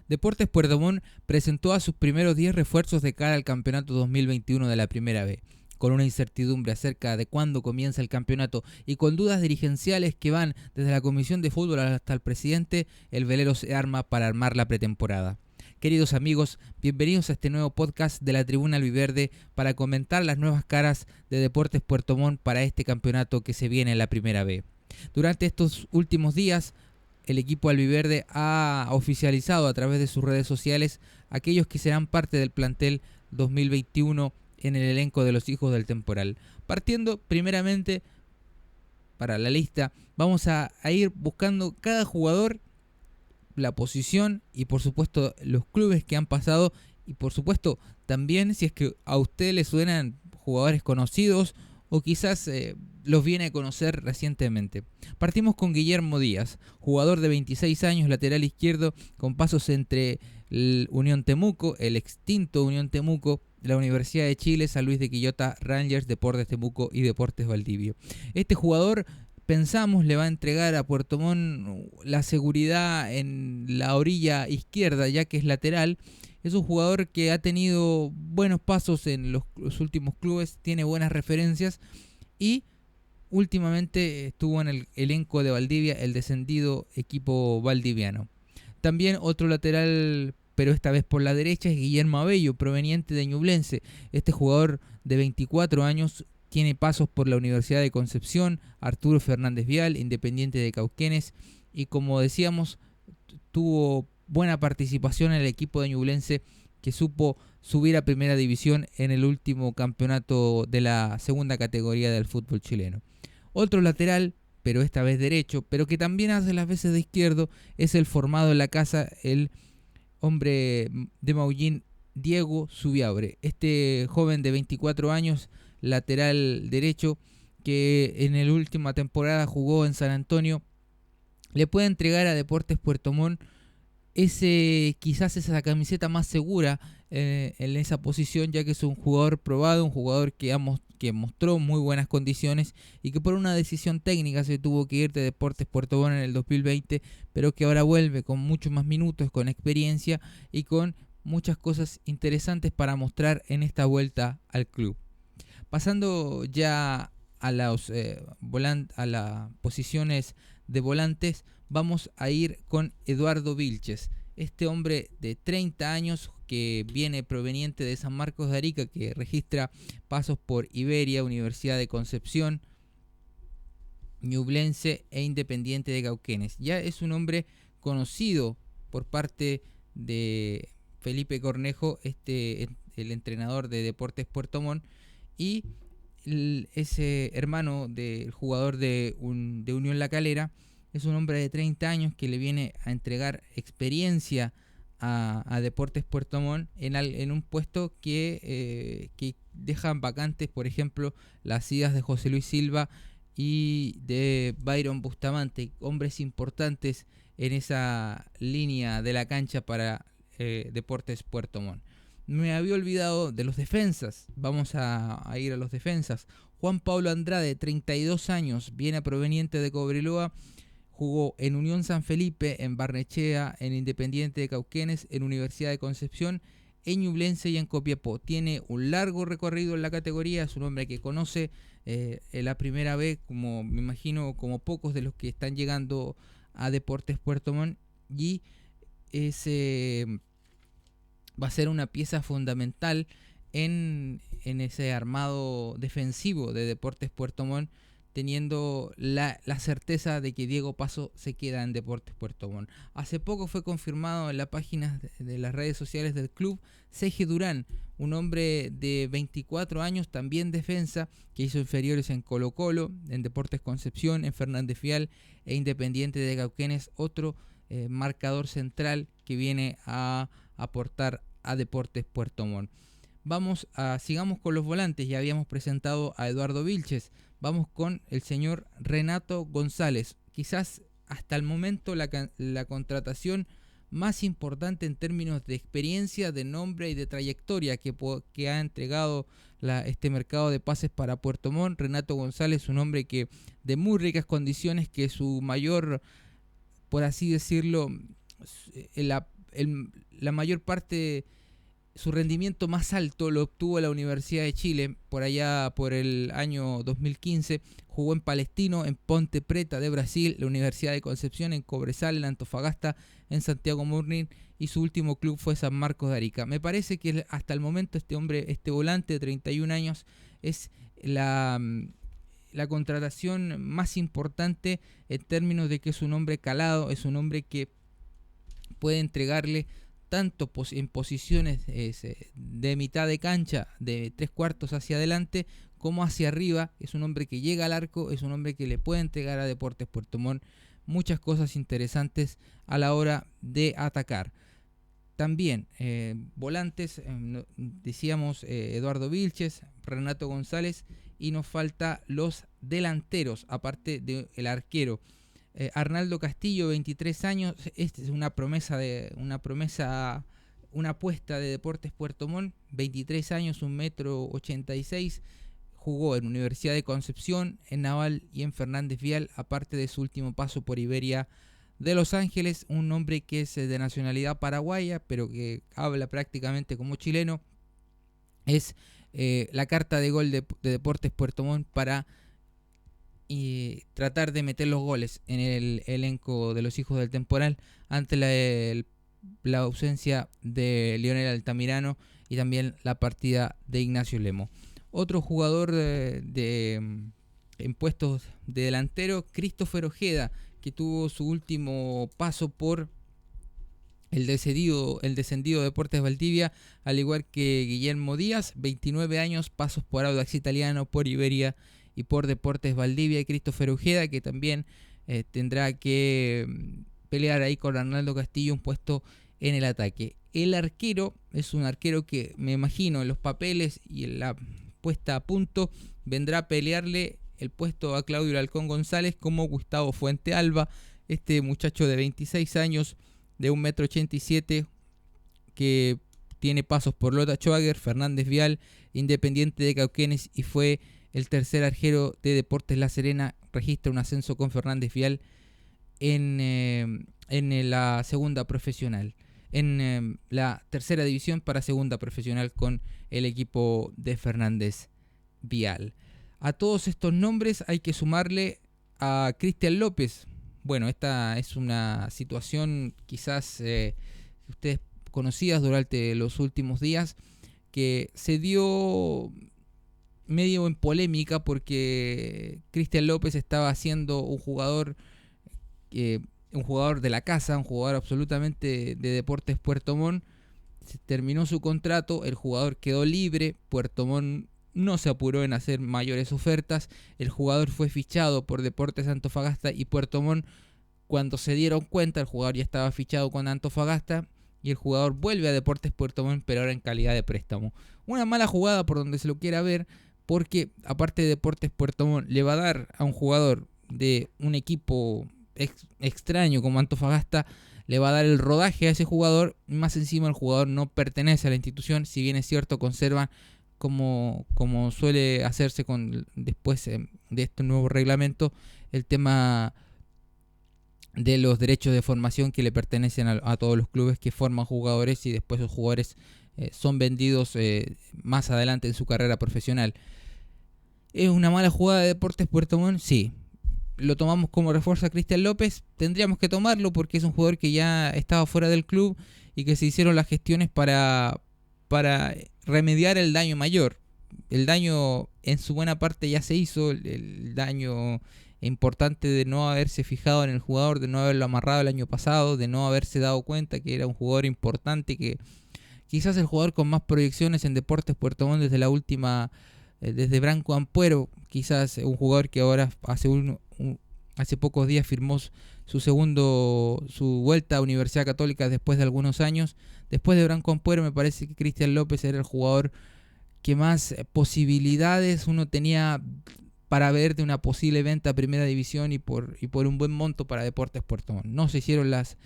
Deportes Puerto Montt presentó a sus primeros 10 refuerzos de cara al campeonato 2021 de la Primera B. Con una incertidumbre acerca de cuándo comienza el campeonato y con dudas dirigenciales que van desde la Comisión de Fútbol hasta el presidente, el velero se arma para armar la pretemporada. Queridos amigos, bienvenidos a este nuevo podcast de la Tribuna Albiverde para comentar las nuevas caras de Deportes Puerto Montt para este campeonato que se viene en la Primera B. Durante estos últimos días, el equipo albiverde ha oficializado a través de sus redes sociales aquellos que serán parte del plantel 2021 en el elenco de los hijos del temporal. Partiendo primeramente para la lista, vamos a ir buscando cada jugador, la posición y por supuesto los clubes que han pasado y por supuesto también si es que a usted le suenan jugadores conocidos o quizás los viene a conocer recientemente. Partimos con Guillermo Díaz, jugador de 26 años, lateral izquierdo, con pasos entre el Unión Temuco, el extinto Unión Temuco, la Universidad de Chile, San Luis de Quillota, Rangers, Deportes Temuco y Deportes Valdivia. Este jugador pensamos le va a entregar a Puerto Montt la seguridad en la orilla izquierda, ya que es lateral. Es un jugador que ha tenido buenos pasos en los últimos clubes, tiene buenas referencias y últimamente estuvo en el elenco de Valdivia, el descendido equipo valdiviano. También otro lateral, pero esta vez por la derecha, es Guillermo Abello, proveniente de Ñublense. Este jugador de 24 años tiene pasos por la Universidad de Concepción, Arturo Fernández Vial, Independiente de Cauquenes y como decíamos, tuvo buena participación en el equipo de Ñublense que supo subir a primera división en el último campeonato de la segunda categoría del fútbol chileno. Otro lateral, pero esta vez derecho, pero que también hace las veces de izquierdo, es el formado en la casa, el hombre de Maullín, Diego Zubiabre. Este joven de 24 años, lateral derecho, que en la última temporada jugó en San Antonio, le puede entregar a Deportes Puerto Montt quizás esa camiseta más segura en esa posición, ya que es un jugador probado, un jugador que mostró muy buenas condiciones y que por una decisión técnica se tuvo que ir de Deportes Puerto Montt en el 2020, pero que ahora vuelve con muchos más minutos, con experiencia y con muchas cosas interesantes para mostrar en esta vuelta al club. Pasando ya a las posiciones de volantes, vamos a ir con Eduardo Vilches. Este hombre de 30 años que viene proveniente de San Marcos de Arica, que registra pasos por Iberia, Universidad de Concepción, Ñublense e Independiente de Cauquenes. Ya es un hombre conocido por parte de Felipe Cornejo, el entrenador de Deportes Puerto Montt, y ese hermano del jugador de Unión La Calera. Es un hombre de 30 años que le viene a entregar experiencia a Deportes Puerto Montt en un puesto que dejan vacantes, por ejemplo, las idas de José Luis Silva y de Byron Bustamante, hombres importantes en esa línea de la cancha para Deportes Puerto Montt. Me había olvidado de los defensas. Vamos a ir a los defensas. Juan Pablo Andrade, 32 años, viene proveniente de Cobreloa. Jugó en Unión San Felipe, en Barnechea, en Independiente de Cauquenes, en Universidad de Concepción, en Ñublense y en Copiapó. Tiene un largo recorrido en la categoría, es un hombre que conoce la Primera B, como me imagino, como pocos de los que están llegando a Deportes Puerto Montt, y va a ser una pieza fundamental en ese armado defensivo de Deportes Puerto Montt, teniendo la certeza de que Diego Paso se queda en Deportes Puerto Montt. Hace poco fue confirmado en la página de las redes sociales del club Sergio Durán, un hombre de 24 años, también defensa, que hizo inferiores en Colo Colo, en Deportes Concepción, en Fernández Vial e Independiente de Cauquenes, otro marcador central que viene a aportar a Deportes Puerto Montt. Sigamos con los volantes. Ya habíamos presentado a Eduardo Vilches. Vamos con el señor Renato González. Quizás hasta el momento la contratación más importante en términos de experiencia, de nombre y de trayectoria que ha entregado este mercado de pases para Puerto Montt. Renato González, un hombre que de muy ricas condiciones, que su mayor, por así decirlo, la mayor parte, su rendimiento más alto lo obtuvo la Universidad de Chile, por allá por el año 2015. Jugó en Palestino, en Ponte Preta de Brasil, la Universidad de Concepción, en Cobresal, en Antofagasta, en Santiago Morning, y su último club fue San Marcos de Arica. Me parece que hasta el momento este volante de 31 años es la contratación más importante en términos de que es un hombre calado, es un hombre que puede entregarle tanto en posiciones de mitad de cancha, de 3/4 hacia adelante, como hacia arriba. Es un hombre que llega al arco, es un hombre que le puede entregar a Deportes Puerto Montt muchas cosas interesantes a la hora de atacar. También volantes, decíamos Eduardo Vilches, Renato González, y nos falta los delanteros, aparte del arquero. Arnaldo Castillo, 23 años, este es una apuesta de Deportes Puerto Montt, 23 años, 1,86 m, jugó en Universidad de Concepción, en Naval y en Fernández Vial, aparte de su último paso por Iberia de Los Ángeles. Un hombre que es de nacionalidad paraguaya, pero que habla prácticamente como chileno. Es la carta de gol de Deportes Puerto Montt para tratar de meter los goles en el elenco de los hijos del temporal ante la ausencia de Lionel Altamirano y también la partida de Ignacio Lemo. Otro jugador en puestos de delantero, Christopher Ojeda, que tuvo su último paso por el descendido Deportes Valdivia, al igual que Guillermo Díaz, 29 años, pasos por Audax Italiano, por Iberia y por Deportes Valdivia. Y Christopher Ojeda, que también tendrá que pelear ahí con Arnaldo Castillo un puesto en el ataque. El arquero es un arquero que me imagino en los papeles y en la puesta a punto vendrá a pelearle el puesto a Claudio Halcón González como Gustavo Fuente Alba, este muchacho de 26 años, de 1,87 m, que tiene pasos por Lota Schwager, Fernández Vial, Independiente de Cauquenes, y fue el tercer arquero de Deportes La Serena. Registra un ascenso con Fernández Vial en la segunda profesional, en la tercera división para segunda profesional con el equipo de Fernández Vial. A todos estos nombres hay que sumarle a Cristian López. Bueno, esta es una situación quizás ustedes conocidas durante los últimos días, que se dio medio en polémica porque Cristian López estaba siendo un jugador de la casa, un jugador absolutamente de Deportes Puerto Montt. Se terminó su contrato, el jugador quedó libre, Puerto Montt no se apuró en hacer mayores ofertas, el jugador fue fichado por Deportes Antofagasta y Puerto Montt, cuando se dieron cuenta, el jugador ya estaba fichado con Antofagasta y el jugador vuelve a Deportes Puerto Montt, pero ahora en calidad de préstamo. Una mala jugada por donde se lo quiera ver, porque aparte de Deportes Puerto Montt le va a dar a un jugador de un equipo extraño como Antofagasta, le va a dar el rodaje a ese jugador. Más encima el jugador no pertenece a la institución, si bien es cierto conservan como suele hacerse después de este nuevo reglamento, el tema de los derechos de formación que le pertenecen a todos los clubes que forman jugadores, y después los jugadores son vendidos más adelante en su carrera profesional. ¿Es una mala jugada de Deportes Puerto Montt? Sí. ¿Lo tomamos como refuerzo a Cristian López? Tendríamos que tomarlo porque es un jugador que ya estaba fuera del club y que se hicieron las gestiones para remediar el daño mayor. El daño en su buena parte ya se hizo, el daño importante de no haberse fijado en el jugador, de no haberlo amarrado el año pasado, de no haberse dado cuenta que era un jugador importante, que quizás el jugador con más proyecciones en Deportes Puerto Montt desde la última, desde Branco Ampuero, quizás un jugador que ahora hace pocos días firmó su vuelta a Universidad Católica después de algunos años. Después de Branco Ampuero, me parece que Cristian López era el jugador que más posibilidades uno tenía para ver de una posible venta a Primera División y por un buen monto para Deportes Puerto Montt. No se hicieron las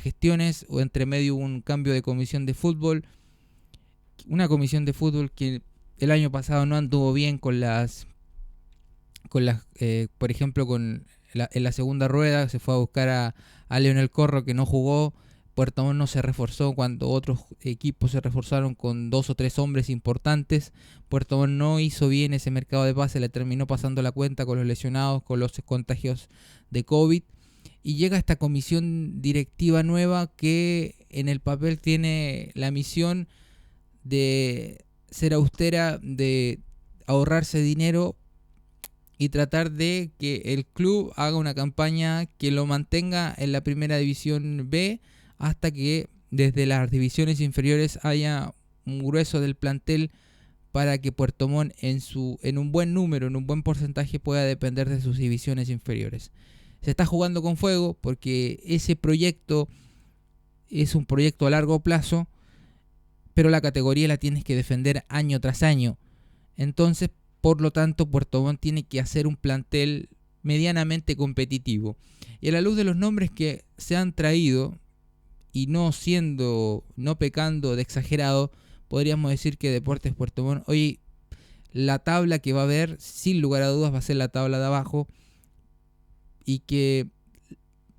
gestiones, o entre medio hubo un cambio de comisión de fútbol, una comisión de fútbol que el año pasado no anduvo bien por ejemplo, en la segunda rueda se fue a buscar a Leonel Corro, que no jugó Puerto Montt no se reforzó cuando otros equipos se reforzaron con 2 o 3 hombres importantes. Puerto Montt no hizo bien ese mercado de pases, le terminó pasando la cuenta con los lesionados, con los contagios de COVID. Y llega esta comisión directiva nueva que en el papel tiene la misión de ser austera, de ahorrarse dinero y tratar de que el club haga una campaña que lo mantenga en la primera división B hasta que desde las divisiones inferiores haya un grueso del plantel para que Puerto Montt en un buen número, en un buen porcentaje pueda depender de sus divisiones inferiores. Se está jugando con fuego porque ese proyecto es un proyecto a largo plazo, pero la categoría la tienes que defender año tras año. Entonces, por lo tanto, Puerto Montt tiene que hacer un plantel medianamente competitivo. Y a la luz de los nombres que se han traído, y no pecando de exagerado, podríamos decir que Deportes Puerto Montt, hoy la tabla que va a haber, sin lugar a dudas, va a ser la tabla de abajo, y que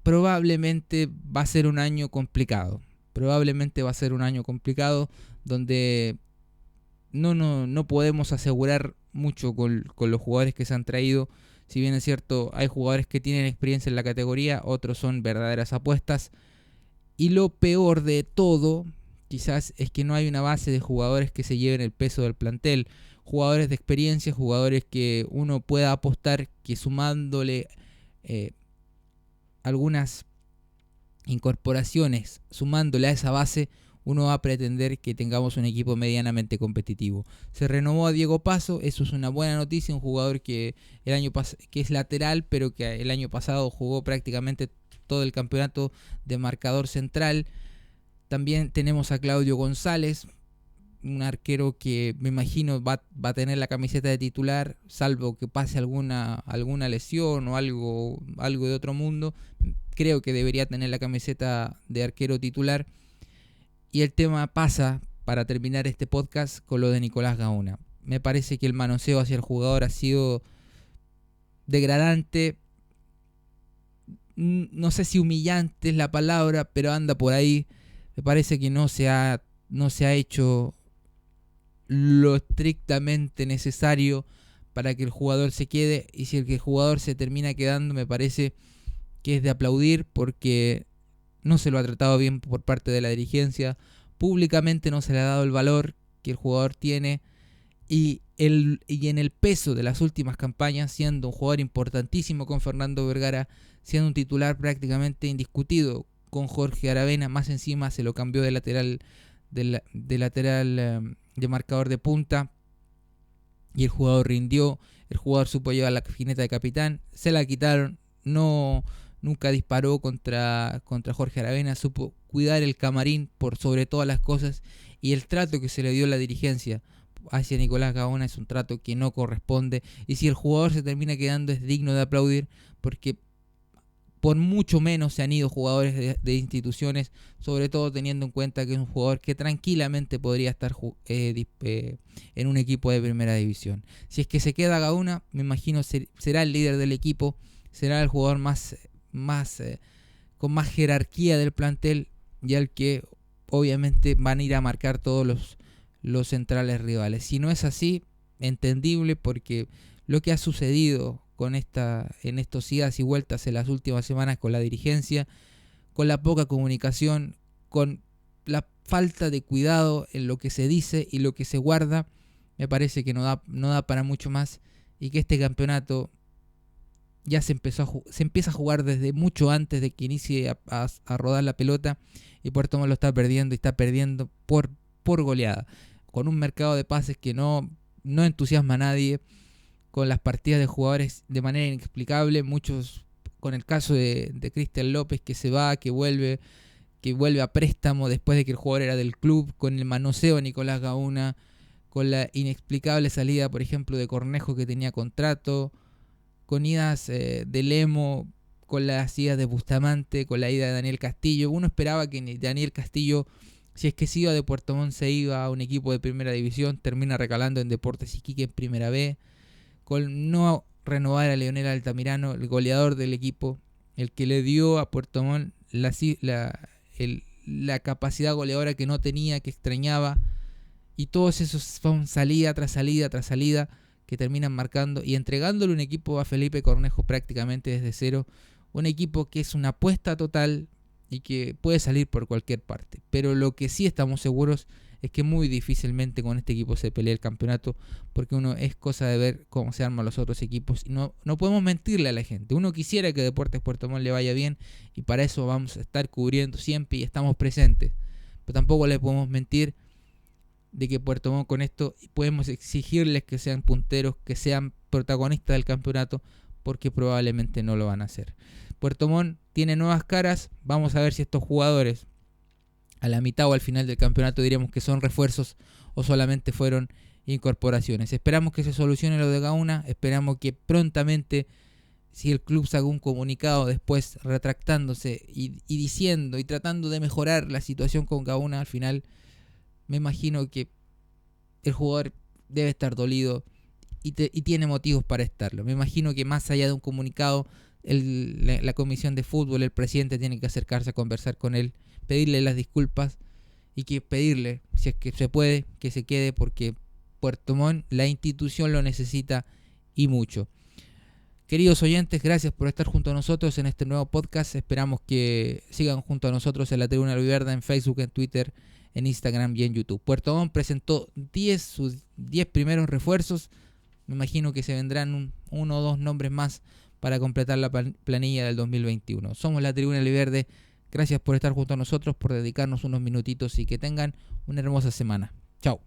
probablemente va a ser un año complicado. Probablemente va a ser un año complicado donde no podemos asegurar mucho con los jugadores que se han traído. Si bien es cierto, hay jugadores que tienen experiencia en la categoría, otros son verdaderas apuestas. Y lo peor de todo, quizás, es que no hay una base de jugadores que se lleven el peso del plantel. Jugadores de experiencia, jugadores que uno pueda apostar que sumándole algunas incorporaciones, sumándole a esa base, uno va a pretender que tengamos un equipo medianamente competitivo. Se renovó a Diego Paso, eso es una buena noticia, un jugador que que es lateral, pero que el año pasado jugó prácticamente todo el campeonato de marcador central. También tenemos a Claudio González, un arquero que me imagino va a tener la camiseta de titular, salvo que pase alguna lesión o algo de otro mundo. Creo que debería tener la camiseta de arquero titular. Y el tema pasa, para terminar este podcast, con lo de Nicolás Gaona. Me parece que el manoseo hacia el jugador ha sido degradante. No sé si humillante es la palabra, pero anda por ahí. Me parece que no se ha hecho lo estrictamente necesario para que el jugador se quede. Y si el jugador se termina quedando, me parece que es de aplaudir, porque no se lo ha tratado bien por parte de la dirigencia. Públicamente no se le ha dado el valor que el jugador tiene. Y en el peso de las últimas campañas, siendo un jugador importantísimo con Fernando Vergara, siendo un titular prácticamente indiscutido con Jorge Aravena, más encima se lo cambió de lateral de marcador de punta, y el jugador rindió, el jugador supo llevar la jineta de capitán, se la quitaron, nunca disparó contra Jorge Aravena, supo cuidar el camarín por sobre todas las cosas, y el trato que se le dio a la dirigencia hacia Nicolás Gaona es un trato que no corresponde. Y si el jugador se termina quedando, es digno de aplaudir, porque por mucho menos se han ido jugadores de instituciones, sobre todo teniendo en cuenta que es un jugador que tranquilamente podría estar en un equipo de primera división. Si es que se queda Gaona, me imagino será el líder del equipo, será el jugador con más jerarquía del plantel, y al que obviamente van a ir a marcar todos los centrales rivales. Si no es así, entendible, porque lo que ha sucedido en estos idas y vueltas en las últimas semanas con la dirigencia, con la poca comunicación, con la falta de cuidado en lo que se dice y lo que se guarda, me parece que no da para mucho más, y que este campeonato ya se empieza a jugar desde mucho antes de que inicie a rodar la pelota, y Puerto Montt lo está perdiendo, y está perdiendo por goleada, con un mercado de pases que no entusiasma a nadie, con las partidas de jugadores de manera inexplicable, muchos, con el caso de Cristian López, que se va, que vuelve a préstamo después de que el jugador era del club, con el manoseo de Nicolás Gaona, con la inexplicable salida, por ejemplo, de Cornejo, que tenía contrato, con idas de Lemo, con las idas de Bustamante, con la ida de Daniel Castillo. Uno esperaba que Daniel Castillo, si es que se iba de Puerto Montt, se iba a un equipo de primera división, termina recalando en Deportes Iquique en primera B, con no renovar a Leonel Altamirano, el goleador del equipo, el que le dio a Puerto Montt la capacidad goleadora que no tenía, que extrañaba, y todos esos son salida tras salida tras salida que terminan marcando y entregándole un equipo a Felipe Cornejo prácticamente desde cero, un equipo que es una apuesta total y que puede salir por cualquier parte, pero lo que sí estamos seguros es que muy difícilmente con este equipo se pelea el campeonato, porque uno es cosa de ver cómo se arman los otros equipos y no podemos mentirle a la gente. Uno quisiera que Deportes Puerto Montt le vaya bien y para eso vamos a estar cubriendo siempre y estamos presentes, pero tampoco le podemos mentir de que Puerto Montt con esto podemos exigirles que sean punteros, que sean protagonistas del campeonato, porque probablemente no lo van a hacer. Puerto Montt tiene nuevas caras, vamos a ver si estos jugadores a la mitad o al final del campeonato diremos que son refuerzos o solamente fueron incorporaciones. Esperamos que se solucione lo de Gauna, esperamos que prontamente, si el club saca un comunicado después retractándose y diciendo y tratando de mejorar la situación con Gauna, al final me imagino que el jugador debe estar dolido y tiene motivos para estarlo. Me imagino que más allá de un comunicado, la comisión de fútbol, el presidente tiene que acercarse a conversar con él, pedirle las disculpas y que pedirle, si es que se puede, que se quede, porque Puerto Montt, la institución, lo necesita y mucho. Queridos oyentes, gracias por estar junto a nosotros en este nuevo podcast. Esperamos que sigan junto a nosotros en la Tribuna Albiverde, en Facebook, en Twitter, en Instagram y en YouTube. Puerto Montt presentó sus 10 primeros refuerzos. Me imagino que se vendrán uno o dos nombres más para completar la planilla del 2021. Somos la Tribuna Albiverde. Gracias por estar junto a nosotros, por dedicarnos unos minutitos y que tengan una hermosa semana. Chao.